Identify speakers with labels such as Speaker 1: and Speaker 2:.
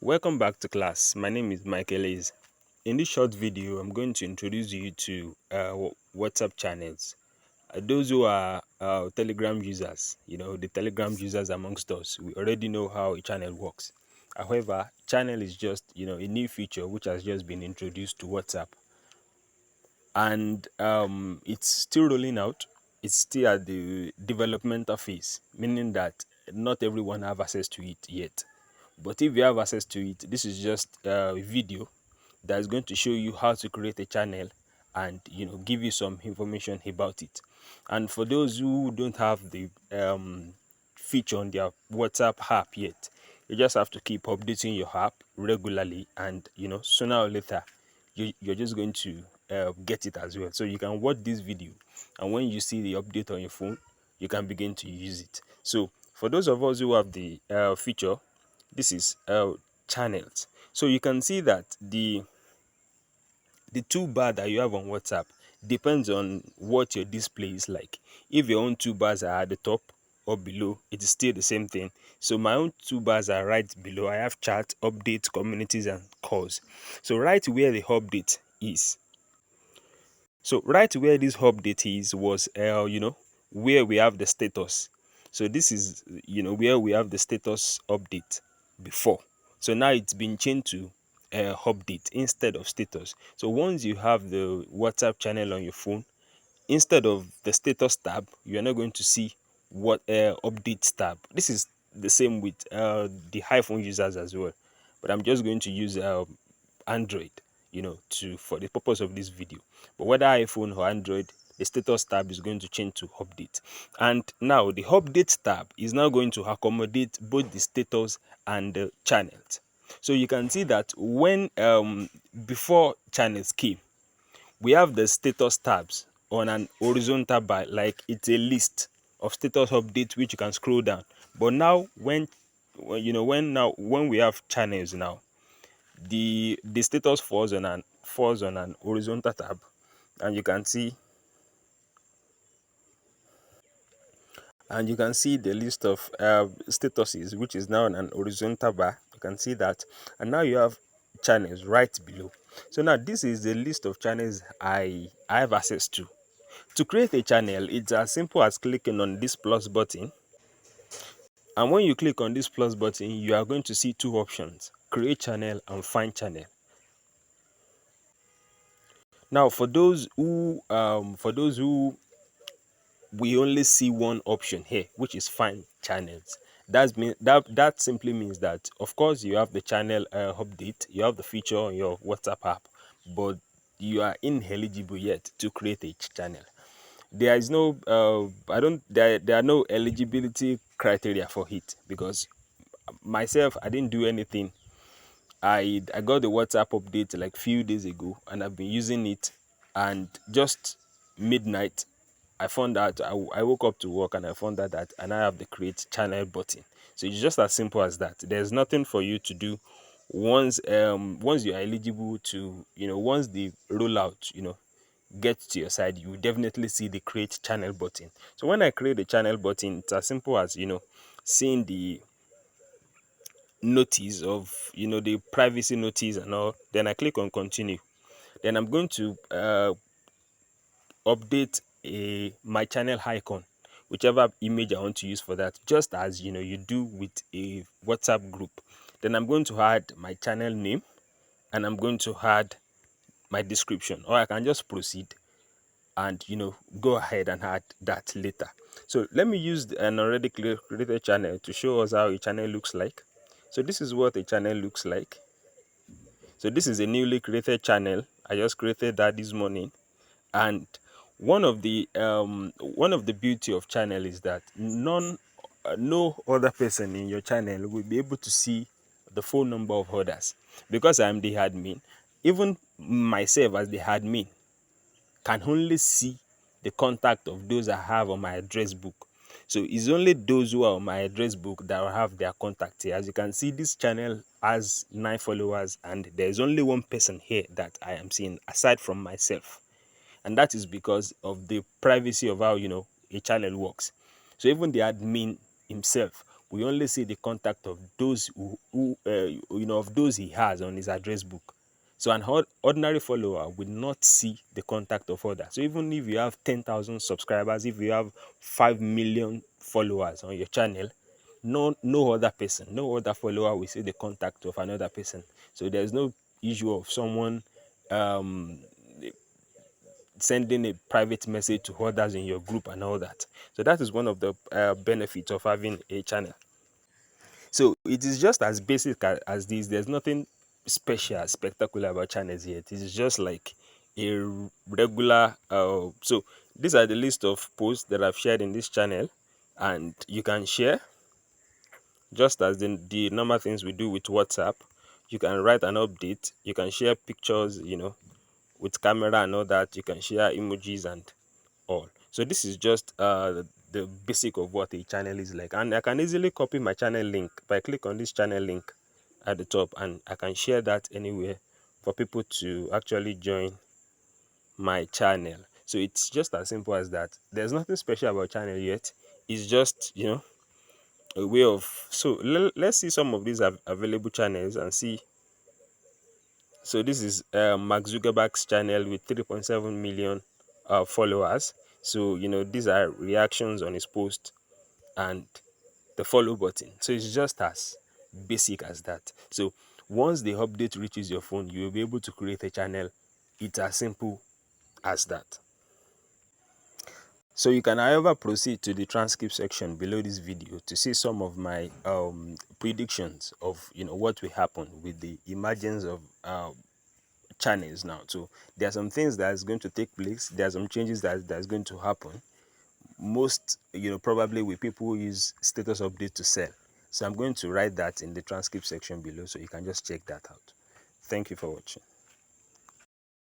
Speaker 1: Welcome back to class. My name is Michael Hayes. In this short video, I'm going to introduce you to WhatsApp channels. Those who are Telegram users, the Telegram users amongst us, we already know how a channel works. However, channel is just, a new feature which has just been introduced to WhatsApp. And it's still rolling out. It's still at the developmental phase, meaning that not everyone have access to it yet. But if you have access to it, this is just a video that is going to show you how to create a channel and give you some information about it. And for those who don't have the feature on their WhatsApp app yet, you just have to keep updating your app regularly, and sooner or later you're just going to get it as well. So you can watch this video, and when you see the update on your phone, you can begin to use it. So for those of us who have the feature, this is channels. So you can see that the toolbar that you have on WhatsApp depends on what your display is like. If your own toolbars are at the top or below, it is still the same thing. So my own toolbars are right below. I have chat, updates, communities, and calls. So right where the update is. So right where this update is was where we have the status. So this is where we have the status update before. So now it's been changed to update instead of status. So once you have the WhatsApp channel on your phone, instead of the status tab, you are not going to see what updates tab. This is the same with the iPhone users as well, but I'm just going to use Android, to for the purpose of this video. But whether iPhone or Android, the status tab is going to change to update. And now the update tab is now going to accommodate both the status and the channels. So you can see that when before channels came, we have the status tabs on an horizontal bar, like it's a list of status updates which you can scroll down. But now when we have channels now, the status falls on an horizontal tab, and you can see the list of statuses, which is now on an horizontal bar. You can see that, and now you have channels right below. So now this is the list of channels I have access to. To create a channel, it's as simple as clicking on this plus button. And when you click on this plus button, you are going to see two options: create channel and find channel. Now, for those who we only see one option here, which is find channels. That simply means that, of course, you have the channel update, you have the feature on your WhatsApp app, but you are ineligible yet to create a channel. There is no there are no eligibility criteria for it, because myself, I didn't do anything. I got the WhatsApp update like few days ago, and I've been using it, and just midnight I found out, I woke up to work and I found out that I now have the create channel button. So it's just as simple as that. There's nothing for you to do. Once you are eligible to, once the rollout, gets to your side, you will definitely see the create channel button. So when I create the channel button, it's as simple as seeing the notice of the privacy notice and all. Then I click on continue. Then I'm going to update my channel icon, whichever image I want to use for that, just as you do with a WhatsApp group. Then I'm going to add my channel name, and I'm going to add my description, or I can just proceed and go ahead and add that later. So let me use an already created channel to show us how a channel looks like. So this is what a channel looks like. So this is a newly created channel. I just created that this morning. And one of the beauty of channel is that no other person in your channel will be able to see the phone number of others, because I'm the admin. Even myself as the admin can only see the contact of those I have on my address book. So it's only those who are on my address book that will have their contact here. As you can see, this channel has 9 followers, and there's only one person here that I am seeing aside from myself. And that is because of the privacy of how a channel works. So even the admin himself we only see the contact of those of those he has on his address book. So an ordinary follower will not see the contact of others. So even if you have 10,000 subscribers, if you have 5 million followers on your channel, no other person, no other follower will see the contact of another person. So there's no issue of someone um, sending a private message to others in your group and all that. So that is one of the benefits of having a channel. So it is just as basic as this. There's nothing special, spectacular about channels yet. It's just like a regular. So these are the list of posts that I've shared in this channel, and you can share just as the normal things we do with WhatsApp. You can write an update. You can share pictures, with camera and all that. You can share emojis and all. So this is just the basic of what a channel is like, and I can easily copy my channel link by click on this channel link at the top, and I can share that anywhere for people to actually join my channel. So it's just as simple as that. There's nothing special about channel yet. It's just a way of. So let's see some of these available channels and see. So this is Mark Zuckerberg's channel with 3.7 million followers. So these are reactions on his post and the follow button. So it's just as basic as that. So once the update reaches your phone, you will be able to create a channel. It's as simple as that. So you can, however, proceed to the transcript section below this video to see some of my predictions of what will happen with the emergence of channels now. So there are some things that is going to take place. There are some changes that's going to happen. Most probably with people who use status update to sell. So I'm going to write that in the transcript section below, so you can just check that out. Thank you for watching.